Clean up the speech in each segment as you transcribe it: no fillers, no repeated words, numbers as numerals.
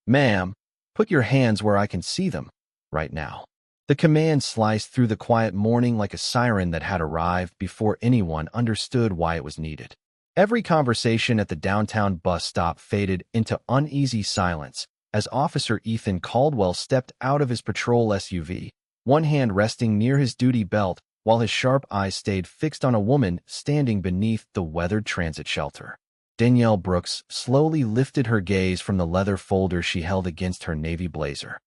Ma'am, put your hands where I can see them, right now. The command sliced through the quiet morning like a siren that had arrived before anyone understood why it was needed. Every conversation at the downtown bus stop faded into uneasy silence as Officer Ethan Caldwell stepped out of his patrol SUV, one hand resting near his duty belt while his sharp eyes stayed fixed on a woman standing beneath the weathered transit shelter. Danielle Brooks slowly lifted her gaze from the leather folder she held against her navy blazer.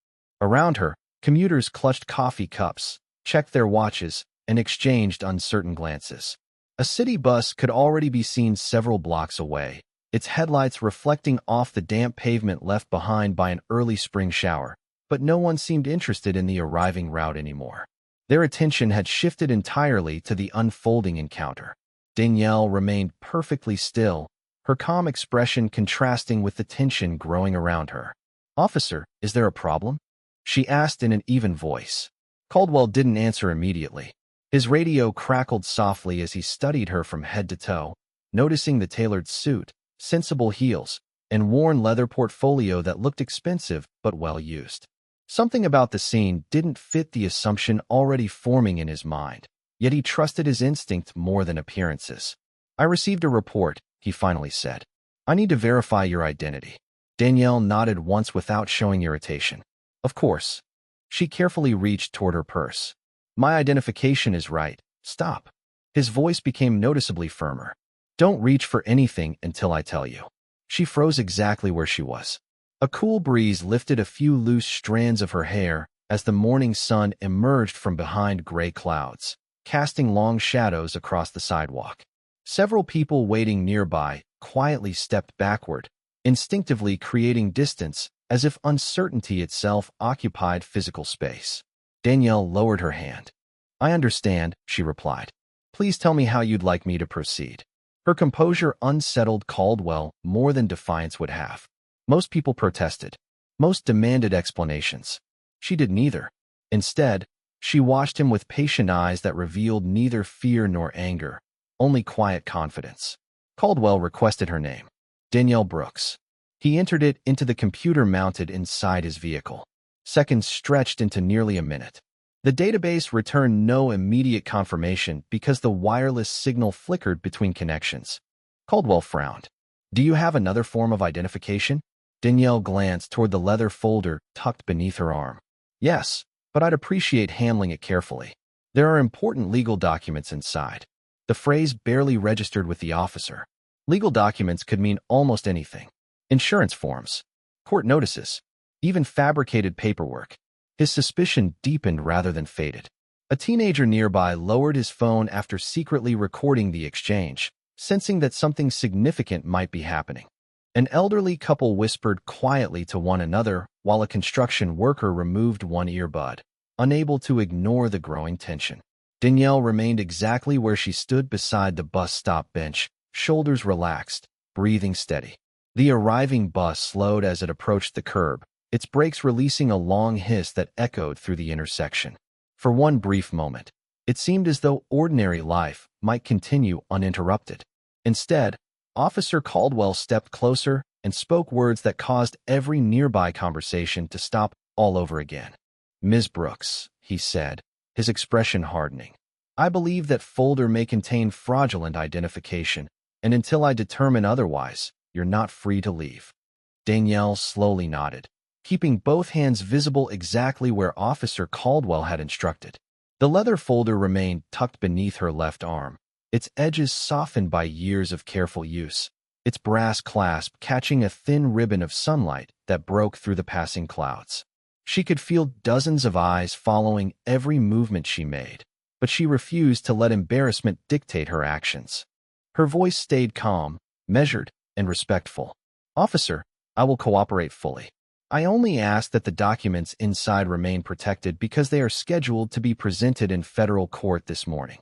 Around her, commuters clutched coffee cups, checked their watches, and exchanged uncertain glances. A city bus could already be seen several blocks away, its headlights reflecting off the damp pavement left behind by an early spring shower, but no one seemed interested in the arriving route anymore. Their attention had shifted entirely to the unfolding encounter. Danielle remained perfectly still, her calm expression contrasting with the tension growing around her. "Officer, is there a problem?" she asked in an even voice. Caldwell didn't answer immediately. His radio crackled softly as he studied her from head to toe, noticing the tailored suit, sensible heels, and worn leather portfolio that looked expensive but well used. Something about the scene didn't fit the assumption already forming in his mind, yet he trusted his instinct more than appearances. "I received a report," he finally said. "I need to verify your identity." Danielle nodded once without showing irritation. "Of course." She carefully reached toward her purse. "My identification is right. Stop." His voice became noticeably firmer. "Don't reach for anything until I tell you." She froze exactly where she was. A cool breeze lifted a few loose strands of her hair as the morning sun emerged from behind gray clouds, casting long shadows across the sidewalk. Several people waiting nearby quietly stepped backward, instinctively creating distance as if uncertainty itself occupied physical space. Danielle lowered her hand. "I understand," she replied. "Please tell me how you'd like me to proceed." Her composure unsettled Caldwell more than defiance would have. Most people protested. Most demanded explanations. She did neither. Instead, she watched him with patient eyes that revealed neither fear nor anger, only quiet confidence. Caldwell requested her name. Danielle Brooks. He entered it into the computer mounted inside his vehicle. Seconds stretched into nearly a minute. The database returned no immediate confirmation because the wireless signal flickered between connections. Caldwell frowned. "Do you have another form of identification?" Danielle glanced toward the leather folder tucked beneath her arm. "Yes, but I'd appreciate handling it carefully. There are important legal documents inside." The phrase barely registered with the officer. Legal documents could mean almost anything. Insurance forms, court notices, even fabricated paperwork. His suspicion deepened rather than faded. A teenager nearby lowered his phone after secretly recording the exchange, sensing that something significant might be happening. An elderly couple whispered quietly to one another while a construction worker removed one earbud, unable to ignore the growing tension. Danielle remained exactly where she stood beside the bus stop bench, shoulders relaxed, breathing steady. The arriving bus slowed as it approached the curb, its brakes releasing a long hiss that echoed through the intersection. For one brief moment, it seemed as though ordinary life might continue uninterrupted. Instead, Officer Caldwell stepped closer and spoke words that caused every nearby conversation to stop all over again. "Ms. Brooks," he said, his expression hardening. "I believe that folder may contain fraudulent identification, and until I determine otherwise, you're not free to leave." Danielle slowly nodded, keeping both hands visible exactly where Officer Caldwell had instructed. The leather folder remained tucked beneath her left arm, its edges softened by years of careful use, its brass clasp catching a thin ribbon of sunlight that broke through the passing clouds. She could feel dozens of eyes following every movement she made, but she refused to let embarrassment dictate her actions. Her voice stayed calm, measured, and respectful. "Officer, I will cooperate fully. I only ask that the documents inside remain protected because they are scheduled to be presented in federal court this morning."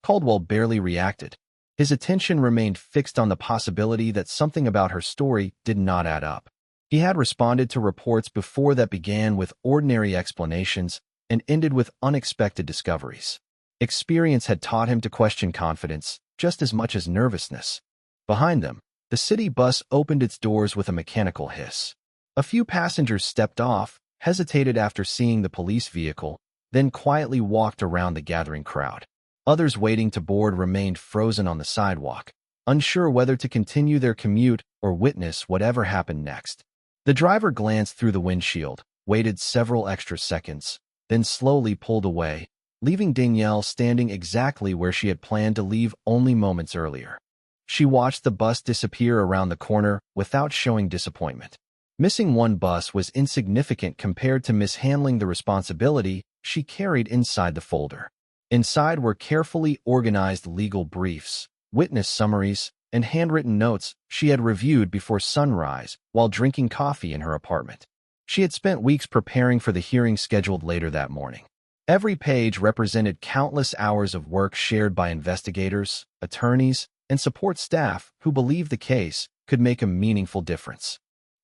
Caldwell barely reacted. His attention remained fixed on the possibility that something about her story did not add up. He had responded to reports before that began with ordinary explanations and ended with unexpected discoveries. Experience had taught him to question confidence just as much as nervousness. Behind them, the city bus opened its doors with a mechanical hiss. A few passengers stepped off, hesitated after seeing the police vehicle, then quietly walked around the gathering crowd. Others waiting to board remained frozen on the sidewalk, unsure whether to continue their commute or witness whatever happened next. The driver glanced through the windshield, waited several extra seconds, then slowly pulled away, leaving Danielle standing exactly where she had planned to leave only moments earlier. She watched the bus disappear around the corner without showing disappointment. Missing one bus was insignificant compared to mishandling the responsibility she carried inside the folder. Inside were carefully organized legal briefs, witness summaries, and handwritten notes she had reviewed before sunrise while drinking coffee in her apartment. She had spent weeks preparing for the hearing scheduled later that morning. Every page represented countless hours of work shared by investigators, attorneys, and support staff who believed the case could make a meaningful difference.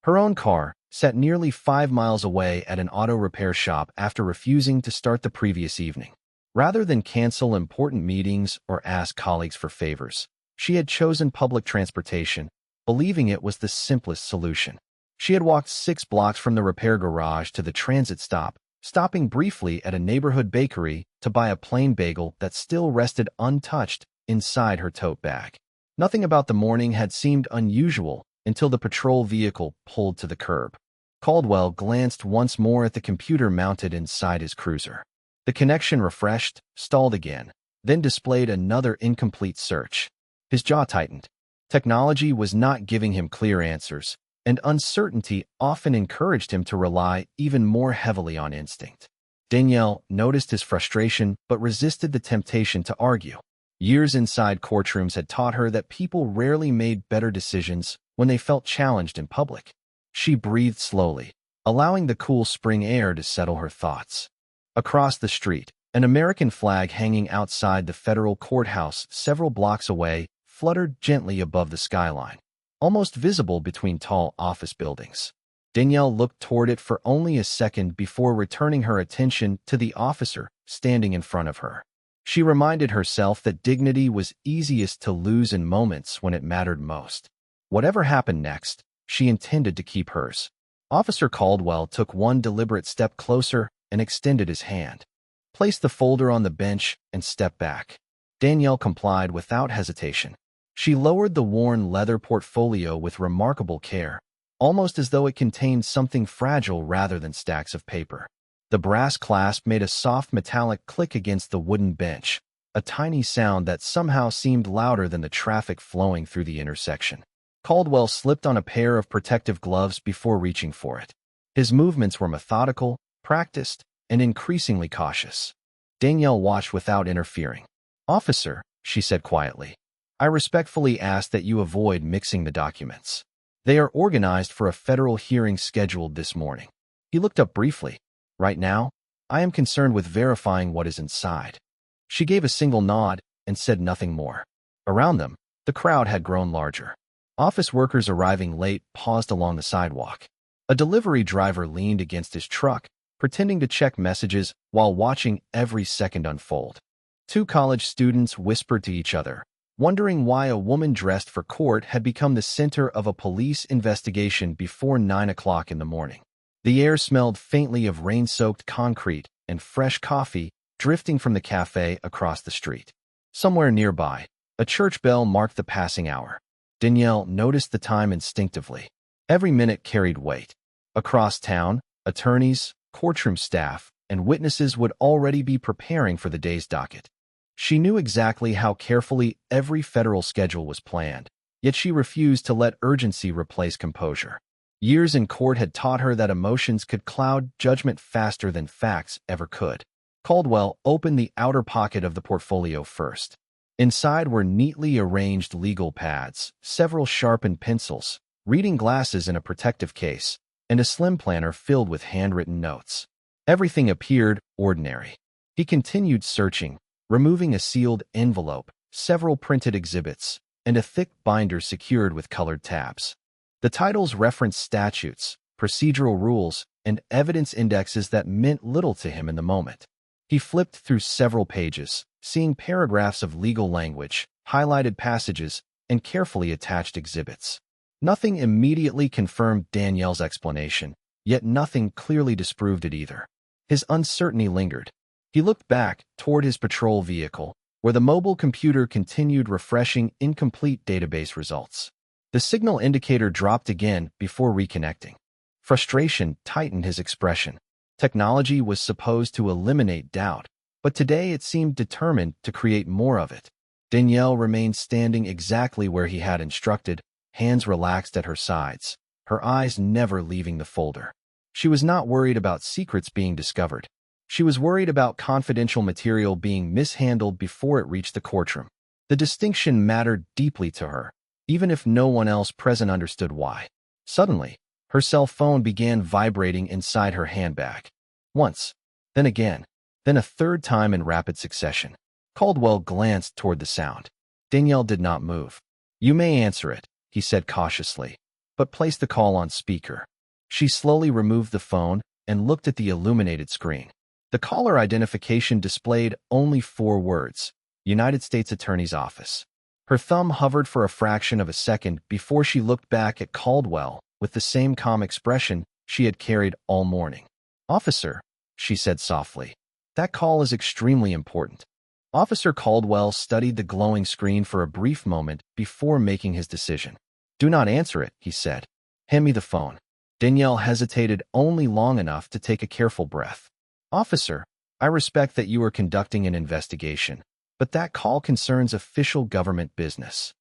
Her own car sat nearly 5 miles away at an auto repair shop after refusing to start the previous evening. Rather than cancel important meetings or ask colleagues for favors, she had chosen public transportation, believing it was the simplest solution. She had walked 6 blocks from the repair garage to the transit stop, stopping briefly at a neighborhood bakery to buy a plain bagel that still rested untouched inside her tote bag. Nothing about the morning had seemed unusual until the patrol vehicle pulled to the curb. Caldwell glanced once more at the computer mounted inside his cruiser. The connection refreshed, stalled again, then displayed another incomplete search. His jaw tightened. Technology was not giving him clear answers, and uncertainty often encouraged him to rely even more heavily on instinct. Danielle noticed his frustration but resisted the temptation to argue. Years inside courtrooms had taught her that people rarely made better decisions when they felt challenged in public. She breathed slowly, allowing the cool spring air to settle her thoughts. Across the street, an American flag hanging outside the federal courthouse several blocks away fluttered gently above the skyline, almost visible between tall office buildings. Danielle looked toward it for only a second before returning her attention to the officer standing in front of her. She reminded herself that dignity was easiest to lose in moments when it mattered most. Whatever happened next, she intended to keep hers. Officer Caldwell took one deliberate step closer and extended his hand, placed the folder on the bench, and stepped back. Danielle complied without hesitation. She lowered the worn leather portfolio with remarkable care, almost as though it contained something fragile rather than stacks of paper. The brass clasp made a soft metallic click against the wooden bench, a tiny sound that somehow seemed louder than the traffic flowing through the intersection. Caldwell slipped on a pair of protective gloves before reaching for it. His movements were methodical, practiced, and increasingly cautious. Danielle watched without interfering. "Officer," she said quietly, "I respectfully ask that you avoid mixing the documents. They are organized for a federal hearing scheduled this morning." He looked up briefly. "Right now, I am concerned with verifying what is inside." She gave a single nod and said nothing more. Around them, the crowd had grown larger. Office workers arriving late paused along the sidewalk. A delivery driver leaned against his truck, pretending to check messages while watching every second unfold. 2 college students whispered to each other, wondering why a woman dressed for court had become the center of a police investigation before 9 o'clock in the morning. The air smelled faintly of rain-soaked concrete and fresh coffee drifting from the cafe across the street. Somewhere nearby, a church bell marked the passing hour. Danielle noticed the time instinctively. Every minute carried weight. Across town, attorneys, courtroom staff, and witnesses would already be preparing for the day's docket. She knew exactly how carefully every federal schedule was planned, yet she refused to let urgency replace composure. Years in court had taught her that emotions could cloud judgment faster than facts ever could. Caldwell opened the outer pocket of the portfolio first. Inside were neatly arranged legal pads, several sharpened pencils, reading glasses in a protective case, and a slim planner filled with handwritten notes. Everything appeared ordinary. He continued searching, removing a sealed envelope, several printed exhibits, and a thick binder secured with colored tabs. The titles referenced statutes, procedural rules, and evidence indexes that meant little to him in the moment. He flipped through several pages, seeing paragraphs of legal language, highlighted passages, and carefully attached exhibits. Nothing immediately confirmed Danielle's explanation, yet nothing clearly disproved it either. His uncertainty lingered. He looked back toward his patrol vehicle, where the mobile computer continued refreshing incomplete database results. The signal indicator dropped again before reconnecting. Frustration tightened his expression. Technology was supposed to eliminate doubt, but today it seemed determined to create more of it. Danielle remained standing exactly where he had instructed, hands relaxed at her sides, her eyes never leaving the folder. She was not worried about secrets being discovered. She was worried about confidential material being mishandled before it reached the courtroom. The distinction mattered deeply to her, even if no one else present understood why. Suddenly, her cell phone began vibrating inside her handbag. Once, then again, then a third time in rapid succession. Caldwell glanced toward the sound. Danielle did not move. "You may answer it," he said cautiously, "but place the call on speaker." She slowly removed the phone and looked at the illuminated screen. The caller identification displayed only 4 words: United States Attorney's Office. Her thumb hovered for a fraction of a second before she looked back at Caldwell with the same calm expression she had carried all morning. "Officer," she said softly, "that call is extremely important." Officer Caldwell studied the glowing screen for a brief moment before making his decision. "Do not answer it," he said. "Hand me the phone." Danielle hesitated only long enough to take a careful breath. "Officer, I respect that you are conducting an investigation, but that call concerns official government business."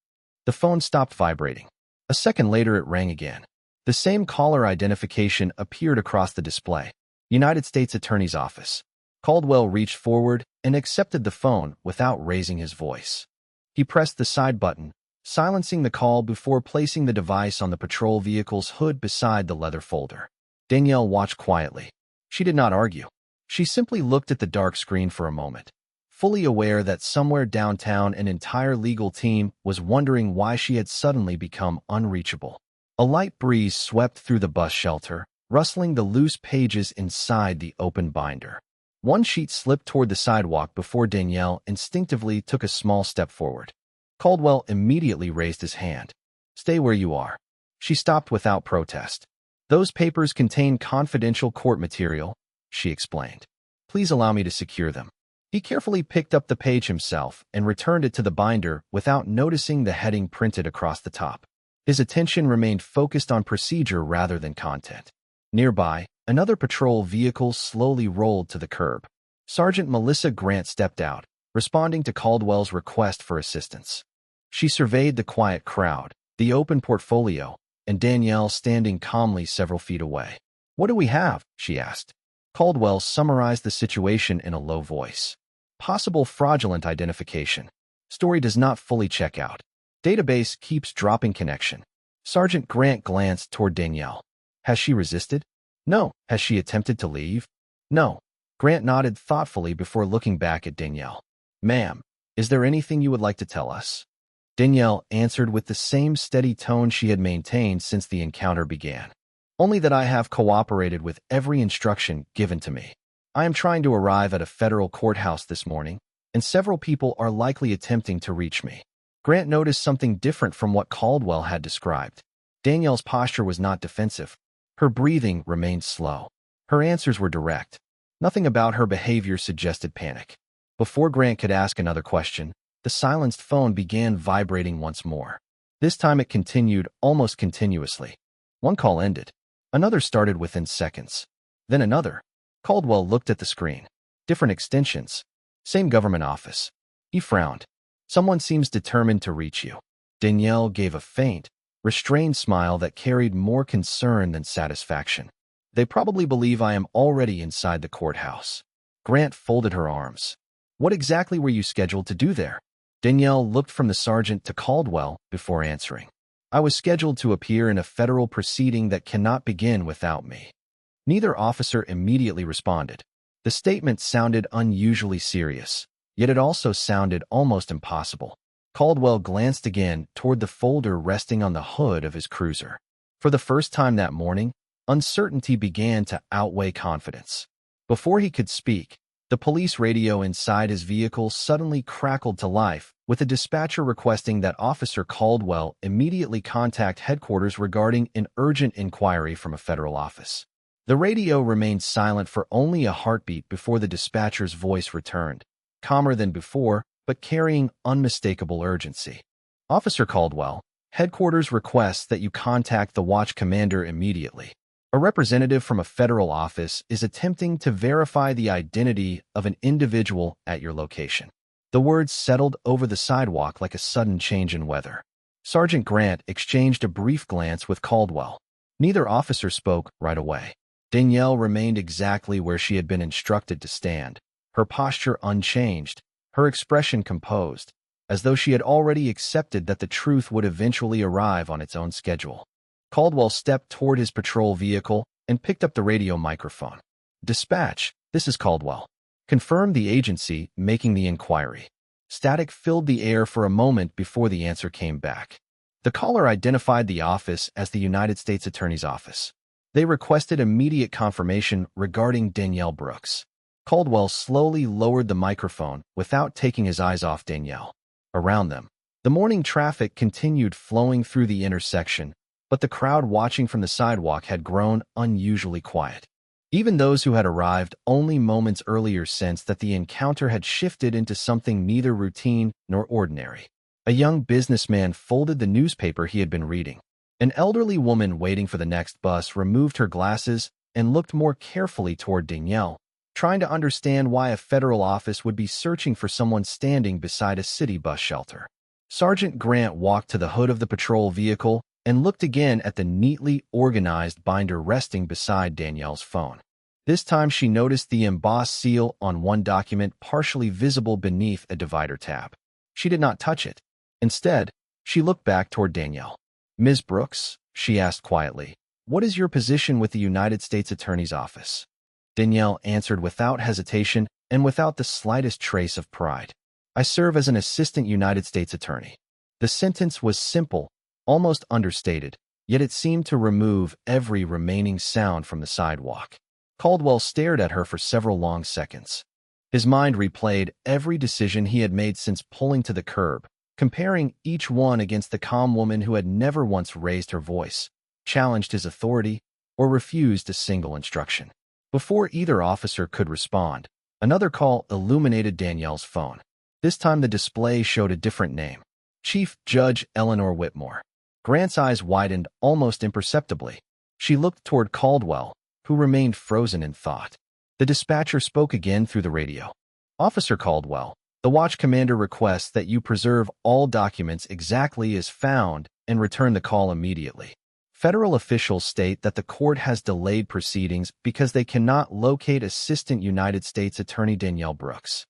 The phone stopped vibrating. A second later it rang again. The same caller identification appeared across the display. United States Attorney's Office. Caldwell reached forward and accepted the phone without raising his voice. He pressed the side button, silencing the call before placing the device on the patrol vehicle's hood beside the leather folder. Danielle watched quietly. She did not argue. She simply looked at the dark screen for a moment, fully aware that somewhere downtown an entire legal team was wondering why she had suddenly become unreachable. A light breeze swept through the bus shelter, rustling the loose pages inside the open binder. One sheet slipped toward the sidewalk before Danielle instinctively took a small step forward. Caldwell immediately raised his hand. "Stay where you are." She stopped without protest. "Those papers contain confidential court material," she explained. "Please allow me to secure them." He carefully picked up the page himself and returned it to the binder without noticing the heading printed across the top. His attention remained focused on procedure rather than content. Nearby, another patrol vehicle slowly rolled to the curb. Sergeant Melissa Grant stepped out, responding to Caldwell's request for assistance. She surveyed the quiet crowd, the open portfolio, and Danielle standing calmly several feet away. "What do we have?" she asked. Caldwell summarized the situation in a low voice. "Possible fraudulent identification. Story does not fully check out. Database keeps dropping connection." Sergeant Grant glanced toward Danielle. "Has she resisted?" "No." "Has she attempted to leave?" "No." Grant nodded thoughtfully before looking back at Danielle. "Ma'am, is there anything you would like to tell us?" Danielle answered with the same steady tone she had maintained since the encounter began. "Only that I have cooperated with every instruction given to me. I am trying to arrive at a federal courthouse this morning, and several people are likely attempting to reach me." Grant noticed something different from what Caldwell had described. Danielle's posture was not defensive. Her breathing remained slow. Her answers were direct. Nothing about her behavior suggested panic. Before Grant could ask another question, the silenced phone began vibrating once more. This time it continued almost continuously. One call ended. Another started within seconds. Then another. Caldwell looked at the screen. Different extensions. Same government office. He frowned. "Someone seems determined to reach you." Danielle gave a faint, restrained smile that carried more concern than satisfaction. "They probably believe I am already inside the courthouse." Grant folded her arms. "What exactly were you scheduled to do there?" Danielle looked from the sergeant to Caldwell before answering. "I was scheduled to appear in a federal proceeding that cannot begin without me." Neither officer immediately responded. The statement sounded unusually serious, yet it also sounded almost impossible. Caldwell glanced again toward the folder resting on the hood of his cruiser. For the first time that morning, uncertainty began to outweigh confidence. Before he could speak, the police radio inside his vehicle suddenly crackled to life with a dispatcher requesting that Officer Caldwell immediately contact headquarters regarding an urgent inquiry from a federal office. The radio remained silent for only a heartbeat before the dispatcher's voice returned, calmer than before, but carrying unmistakable urgency. Officer Caldwell, headquarters requests that you contact the watch commander immediately. A representative from a federal office is attempting to verify the identity of an individual at your location. The words settled over the sidewalk like a sudden change in weather. Sergeant Grant exchanged a brief glance with Caldwell. Neither officer spoke right away. Danielle remained exactly where she had been instructed to stand, her posture unchanged, her expression composed, as though she had already accepted that the truth would eventually arrive on its own schedule. Caldwell stepped toward his patrol vehicle and picked up the radio microphone. "Dispatch, this is Caldwell. Confirm the agency making the inquiry." Static filled the air for a moment before the answer came back. The caller identified the office as the United States Attorney's Office. They requested immediate confirmation regarding Danielle Brooks. Caldwell slowly lowered the microphone without taking his eyes off Danielle. Around them, the morning traffic continued flowing through the intersection, but the crowd watching from the sidewalk had grown unusually quiet. Even those who had arrived only moments earlier sensed that the encounter had shifted into something neither routine nor ordinary. A young businessman folded the newspaper he had been reading. An elderly woman waiting for the next bus removed her glasses and looked more carefully toward Danielle, trying to understand why a federal office would be searching for someone standing beside a city bus shelter. Sergeant Grant walked to the hood of the patrol vehicle and looked again at the neatly organized binder resting beside Danielle's phone. This time she noticed the embossed seal on one document partially visible beneath a divider tab. She did not touch it. Instead, she looked back toward Danielle. "Ms. Brooks," she asked quietly, "what is your position with the United States Attorney's Office?" Danielle answered without hesitation and without the slightest trace of pride. "I serve as an assistant United States attorney." The sentence was simple, almost understated, yet it seemed to remove every remaining sound from the sidewalk. Caldwell stared at her for several long seconds. His mind replayed every decision he had made since pulling to the curb, comparing each one against the calm woman who had never once raised her voice, challenged his authority, or refused a single instruction. Before either officer could respond, another call illuminated Danielle's phone. This time the display showed a different name: Chief Judge Eleanor Whitmore. Grant's eyes widened almost imperceptibly. She looked toward Caldwell, who remained frozen in thought. The dispatcher spoke again through the radio. "Officer Caldwell, the watch commander requests that you preserve all documents exactly as found and return the call immediately. Federal officials state that the court has delayed proceedings because they cannot locate Assistant United States Attorney Danielle Brooks."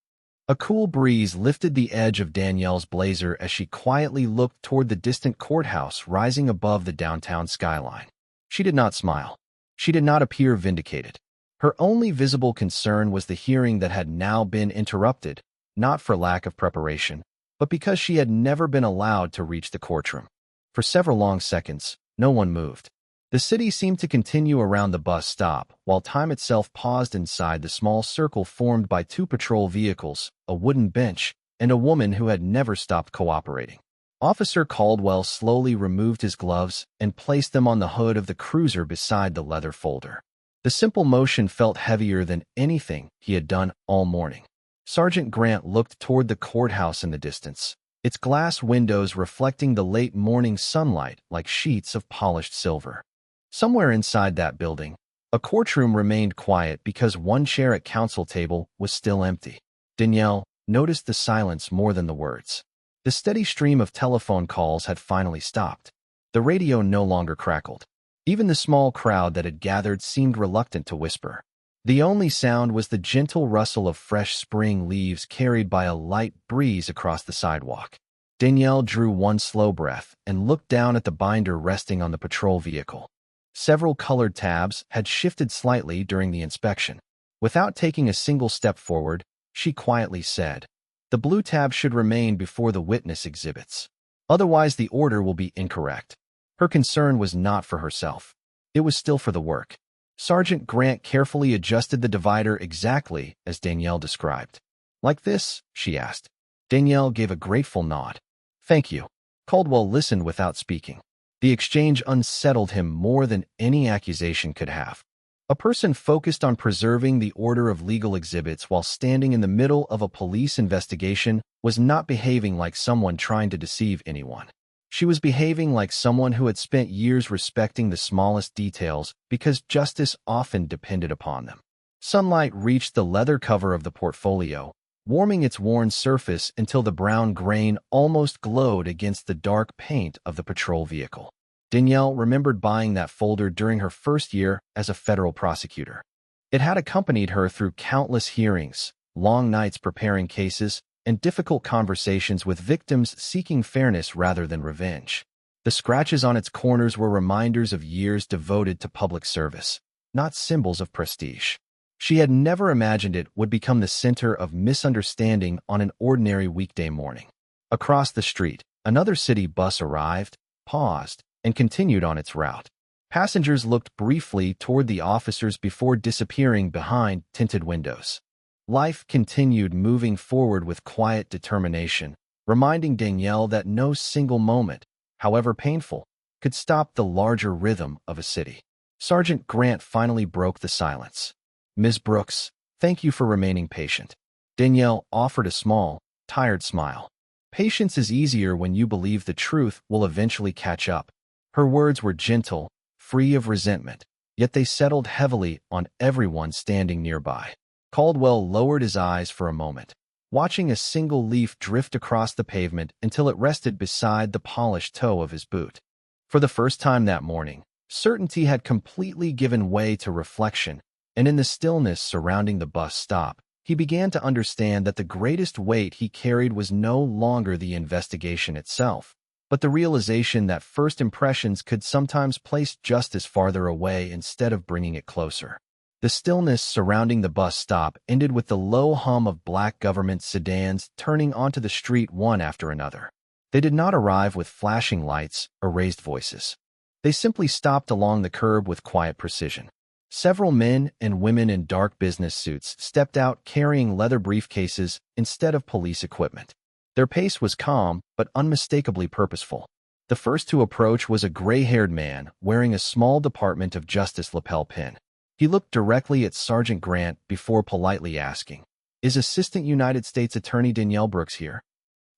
A cool breeze lifted the edge of Danielle's blazer as she quietly looked toward the distant courthouse rising above the downtown skyline. She did not smile. She did not appear vindicated. Her only visible concern was the hearing that had now been interrupted, not for lack of preparation, but because she had never been allowed to reach the courtroom. For several long seconds, no one moved. The city seemed to continue around the bus stop, while time itself paused inside the small circle formed by two patrol vehicles, a wooden bench, and a woman who had never stopped cooperating. Officer Caldwell slowly removed his gloves and placed them on the hood of the cruiser beside the leather folder. The simple motion felt heavier than anything he had done all morning. Sergeant Grant looked toward the courthouse in the distance, its glass windows reflecting the late morning sunlight like sheets of polished silver. Somewhere inside that building, a courtroom remained quiet because one chair at counsel table was still empty. Danielle noticed the silence more than the words. The steady stream of telephone calls had finally stopped. The radio no longer crackled. Even the small crowd that had gathered seemed reluctant to whisper. The only sound was the gentle rustle of fresh spring leaves carried by a light breeze across the sidewalk. Danielle drew one slow breath and looked down at the binder resting on the patrol vehicle. Several colored tabs had shifted slightly during the inspection. Without taking a single step forward, she quietly said, "The blue tab should remain before the witness exhibits. Otherwise, the order will be incorrect." Her concern was not for herself. It was still for the work. Sergeant Grant carefully adjusted the divider exactly as Danielle described. "Like this?" she asked. Danielle gave a grateful nod. Thank you. Caldwell listened without speaking. The exchange unsettled him more than any accusation could have. A person focused on preserving the order of legal exhibits while standing in the middle of a police investigation was not behaving like someone trying to deceive anyone. She was behaving like someone who had spent years respecting the smallest details because justice often depended upon them. Sunlight reached the leather cover of the portfolio, warming its worn surface until the brown grain almost glowed against the dark paint of the patrol vehicle. Danielle remembered buying that folder during her first year as a federal prosecutor. It had accompanied her through countless hearings, long nights preparing cases, and difficult conversations with victims seeking fairness rather than revenge. The scratches on its corners were reminders of years devoted to public service, not symbols of prestige. She had never imagined it would become the center of misunderstanding on an ordinary weekday morning. Across the street, another city bus arrived, paused, and continued on its route. Passengers looked briefly toward the officers before disappearing behind tinted windows. Life continued moving forward with quiet determination, reminding Danielle that no single moment, however painful, could stop the larger rhythm of a city. Sergeant Grant finally broke the silence. Ms. Brooks, thank you for remaining patient. Danielle offered a small, tired smile. Patience is easier when you believe the truth will eventually catch up. Her words were gentle, free of resentment, yet they settled heavily on everyone standing nearby. Caldwell lowered his eyes for a moment, watching a single leaf drift across the pavement until it rested beside the polished toe of his boot. For the first time that morning, certainty had completely given way to reflection, and in the stillness surrounding the bus stop, he began to understand that the greatest weight he carried was no longer the investigation itself, but the realization that first impressions could sometimes place justice farther away instead of bringing it closer. The stillness surrounding the bus stop ended with the low hum of black government sedans turning onto the street one after another. They did not arrive with flashing lights or raised voices. They simply stopped along the curb with quiet precision. Several men and women in dark business suits stepped out carrying leather briefcases instead of police equipment. Their pace was calm but unmistakably purposeful. The first to approach was a gray-haired man wearing a small Department of Justice lapel pin. He looked directly at Sergeant Grant before politely asking, "Is Assistant United States Attorney Danielle Brooks here?"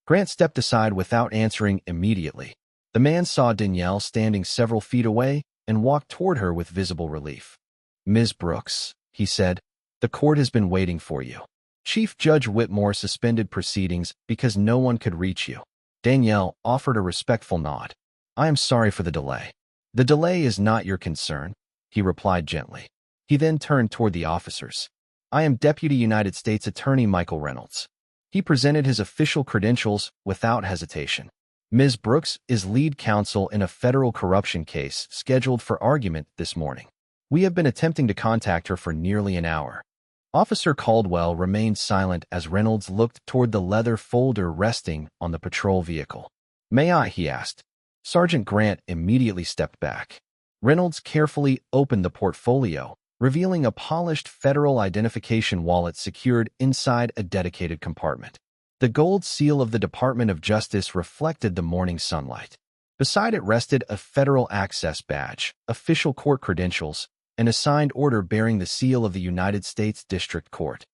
Grant stepped aside without answering immediately. The man saw Danielle standing several feet away and walked toward her with visible relief. "Ms. Brooks," he said, "the court has been waiting for you." Chief Judge Whitmore suspended proceedings because no one could reach you. Danielle offered a respectful nod. "I am sorry for the delay." "The delay is not your concern," he replied gently. He then turned toward the officers. "I am Deputy United States Attorney Michael Reynolds." He presented his official credentials without hesitation. "Ms. Brooks is lead counsel in a federal corruption case scheduled for argument this morning. We have been attempting to contact her for nearly an hour." Officer Caldwell remained silent as Reynolds looked toward the leather folder resting on the patrol vehicle. "May I?" he asked. Sergeant Grant immediately stepped back. Reynolds carefully opened the portfolio, revealing a polished federal identification wallet secured inside a dedicated compartment. The gold seal of the Department of Justice reflected the morning sunlight. Beside it rested a federal access badge, official court credentials, and a signed order bearing the seal of the United States District Court.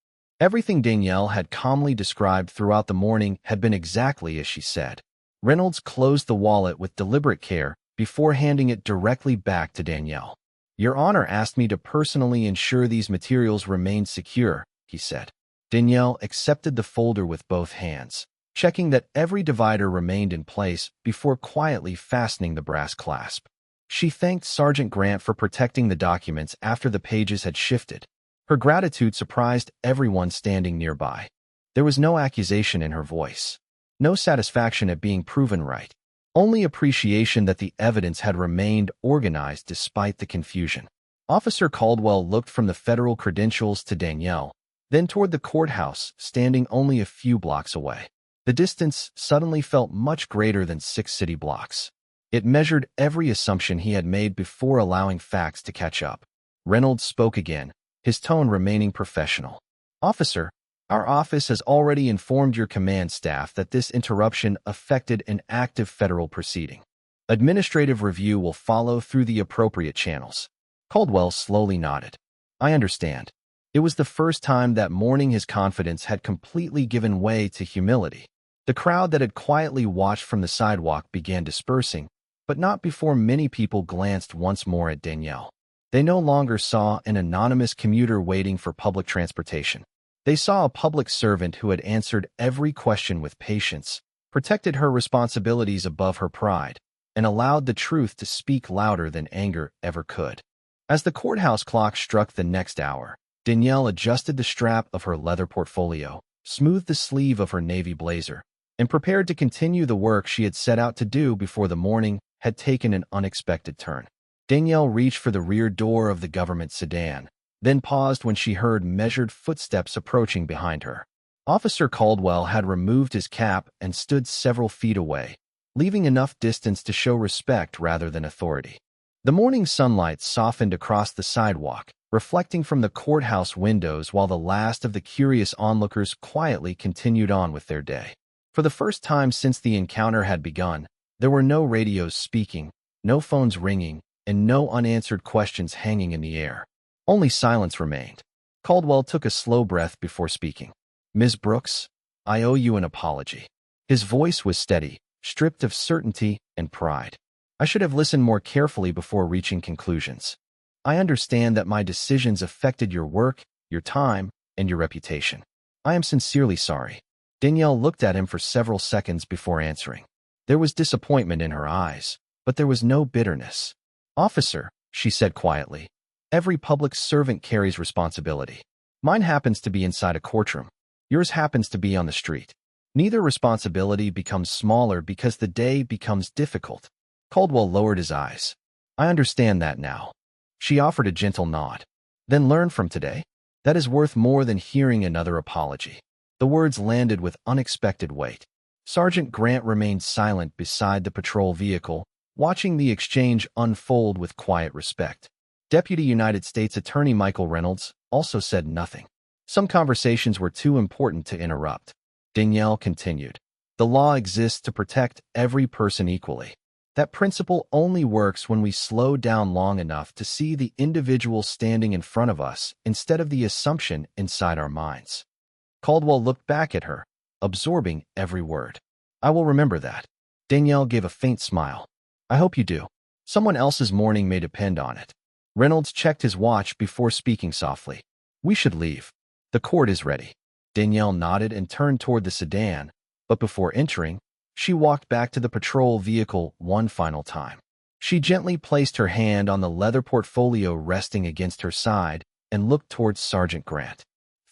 Everything Danielle had calmly described throughout the morning had been exactly as she said. Reynolds closed the wallet with deliberate care before handing it directly back to Danielle. "Your Honor asked me to personally ensure these materials remained secure," he said. Danielle accepted the folder with both hands, checking that every divider remained in place before quietly fastening the brass clasp. She thanked Sergeant Grant for protecting the documents after the pages had shifted. Her gratitude surprised everyone standing nearby. There was no accusation in her voice, no satisfaction at being proven right, only appreciation that the evidence had remained organized despite the confusion. Officer Caldwell looked from the federal credentials to Danielle, then toward the courthouse, standing only a few blocks away. The distance suddenly felt much greater than 6 city blocks. It measured every assumption he had made before allowing facts to catch up. Reynolds spoke again, his tone remaining professional. "Officer, Our office has already informed your command staff that this interruption affected an active federal proceeding. Administrative review will follow through the appropriate channels. Caldwell slowly nodded. I understand. It was the first time that morning his confidence had completely given way to humility. The crowd that had quietly watched from the sidewalk began dispersing, but not before many people glanced once more at Danielle. They no longer saw an anonymous commuter waiting for public transportation. They saw a public servant who had answered every question with patience, protected her responsibilities above her pride, and allowed the truth to speak louder than anger ever could. As the courthouse clock struck the next hour, Danielle adjusted the strap of her leather portfolio, smoothed the sleeve of her navy blazer, and prepared to continue the work she had set out to do before the morning had taken an unexpected turn. Danielle reached for the rear door of the government sedan, then paused when she heard measured footsteps approaching behind her. Officer Caldwell had removed his cap and stood several feet away, leaving enough distance to show respect rather than authority. The morning sunlight softened across the sidewalk, reflecting from the courthouse windows while the last of the curious onlookers quietly continued on with their day. For the first time since the encounter had begun, there were no radios speaking, no phones ringing, and no unanswered questions hanging in the air. Only silence remained. Caldwell took a slow breath before speaking. Ms. Brooks, I owe you an apology. His voice was steady, stripped of certainty and pride. I should have listened more carefully before reaching conclusions. I understand that my decisions affected your work, your time, and your reputation. I am sincerely sorry. Danielle looked at him for several seconds before answering. There was disappointment in her eyes, but there was no bitterness. Officer, she said quietly, every public servant carries responsibility. Mine happens to be inside a courtroom. Yours happens to be on the street. Neither responsibility becomes smaller because the day becomes difficult. Caldwell lowered his eyes. I understand that now. She offered a gentle nod. Then learn from today. That is worth more than hearing another apology. The words landed with unexpected weight. Sergeant Grant remained silent beside the patrol vehicle, watching the exchange unfold with quiet respect. Deputy United States Attorney Michael Reynolds also said nothing. Some conversations were too important to interrupt. Danielle continued. The law exists to protect every person equally. That principle only works when we slow down long enough to see the individual standing in front of us instead of the assumption inside our minds. Caldwell looked back at her, absorbing every word. I will remember that. Danielle gave a faint smile. I hope you do. Someone else's morning may depend on it. Reynolds checked his watch before speaking softly. We should leave. The court is ready. Danielle nodded and turned toward the sedan, but before entering, she walked back to the patrol vehicle one final time. She gently placed her hand on the leather portfolio resting against her side and looked towards Sergeant Grant.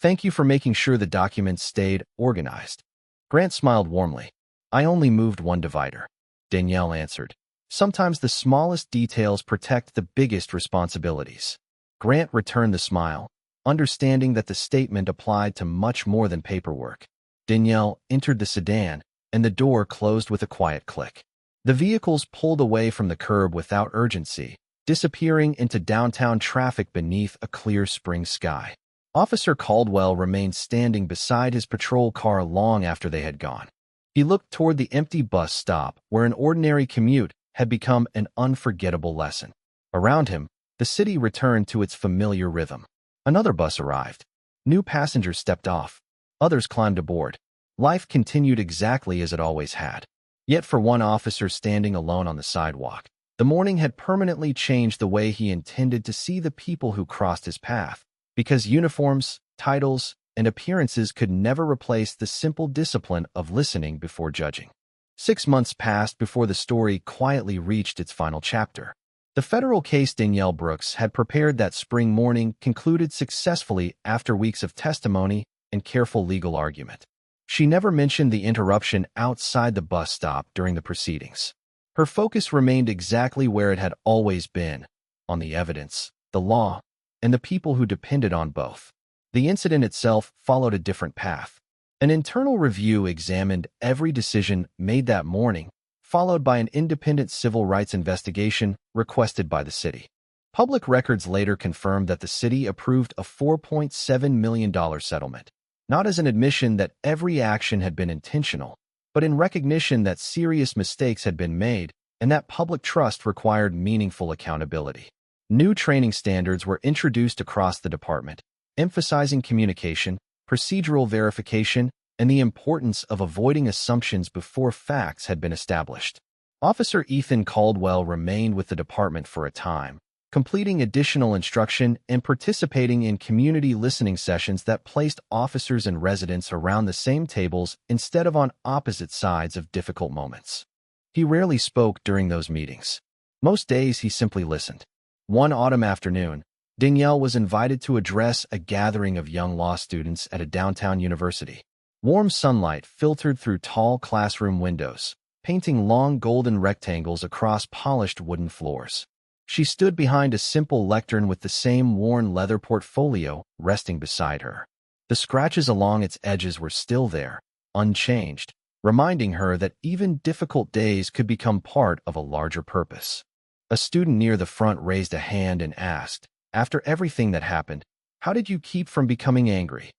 Thank you for making sure the documents stayed organized. Grant smiled warmly. I only moved one divider. Danielle answered. Sometimes the smallest details protect the biggest responsibilities. Grant returned the smile, understanding that the statement applied to much more than paperwork. Danielle entered the sedan, and the door closed with a quiet click. The vehicles pulled away from the curb without urgency, disappearing into downtown traffic beneath a clear spring sky. Officer Caldwell remained standing beside his patrol car long after they had gone. He looked toward the empty bus stop where an ordinary commute had become an unforgettable lesson. Around him, the city returned to its familiar rhythm. Another bus arrived. New passengers stepped off. Others climbed aboard. Life continued exactly as it always had. Yet for one officer standing alone on the sidewalk, the morning had permanently changed the way he intended to see the people who crossed his path, because uniforms, titles, and appearances could never replace the simple discipline of listening before judging. 6 months passed before the story quietly reached its final chapter. The federal case Danielle Brooks had prepared that spring morning concluded successfully after weeks of testimony and careful legal argument. She never mentioned the interruption outside the bus stop during the proceedings. Her focus remained exactly where it had always been, on the evidence, the law, and the people who depended on both. The incident itself followed a different path. An internal review examined every decision made that morning, followed by an independent civil rights investigation requested by the city. Public records later confirmed that the city approved a $4.7 million settlement. not as an admission that every action had been intentional, but in recognition that serious mistakes had been made and that public trust required meaningful accountability. New training standards were introduced across the department, emphasizing communication, procedural verification, and the importance of avoiding assumptions before facts had been established. Officer Ethan Caldwell remained with the department for a time, completing additional instruction and participating in community listening sessions that placed officers and residents around the same tables instead of on opposite sides of difficult moments. He rarely spoke during those meetings. Most days he simply listened. One autumn afternoon, Danielle was invited to address a gathering of young law students at a downtown university. Warm sunlight filtered through tall classroom windows, painting long golden rectangles across polished wooden floors. She stood behind a simple lectern with the same worn leather portfolio resting beside her. The scratches along its edges were still there, unchanged, reminding her that even difficult days could become part of a larger purpose. A student near the front raised a hand and asked, "After everything that happened, how did you keep from becoming angry?"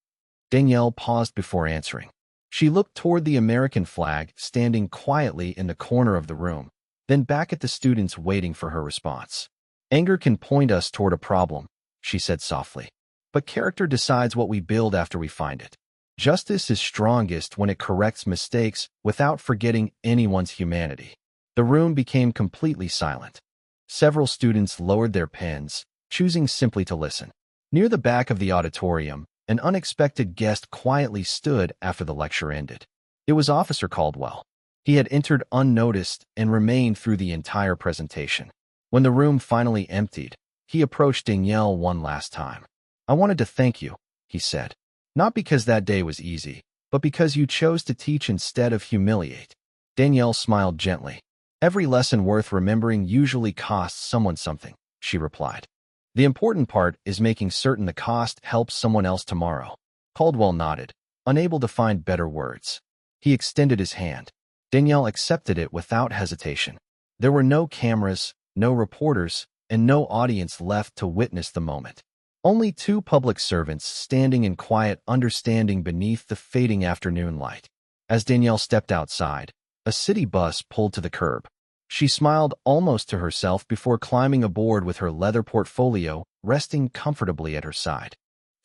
Danielle paused before answering. She looked toward the American flag standing quietly in the corner of the room, then back at the students waiting for her response. "Anger can point us toward a problem," she said softly. "But character decides what we build after we find it. Justice is strongest when it corrects mistakes without forgetting anyone's humanity." The room became completely silent. Several students lowered their pens, choosing simply to listen. Near the back of the auditorium, an unexpected guest quietly stood after the lecture ended. It was Officer Caldwell. He had entered unnoticed and remained through the entire presentation. When the room finally emptied, he approached Danielle one last time. "I wanted to thank you," he said. "Not because that day was easy, but because you chose to teach instead of humiliate." Danielle smiled gently. "Every lesson worth remembering usually costs someone something," she replied. "The important part is making certain the cost helps someone else tomorrow." Caldwell nodded, unable to find better words. He extended his hand. Danielle accepted it without hesitation. There were no cameras, no reporters, and no audience left to witness the moment. Only two public servants standing in quiet understanding beneath the fading afternoon light. As Danielle stepped outside, a city bus pulled to the curb. She smiled almost to herself before climbing aboard with her leather portfolio resting comfortably at her side.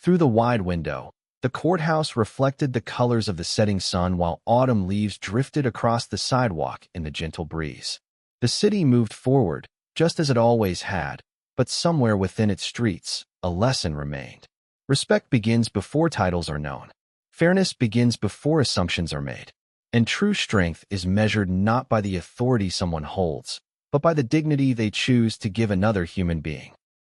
Through the wide window, the courthouse reflected the colors of the setting sun while autumn leaves drifted across the sidewalk in the gentle breeze. The city moved forward, just as it always had, but somewhere within its streets, a lesson remained. Respect begins before titles are known. Fairness begins before assumptions are made. And true strength is measured not by the authority someone holds, but by the dignity they choose to give another human being.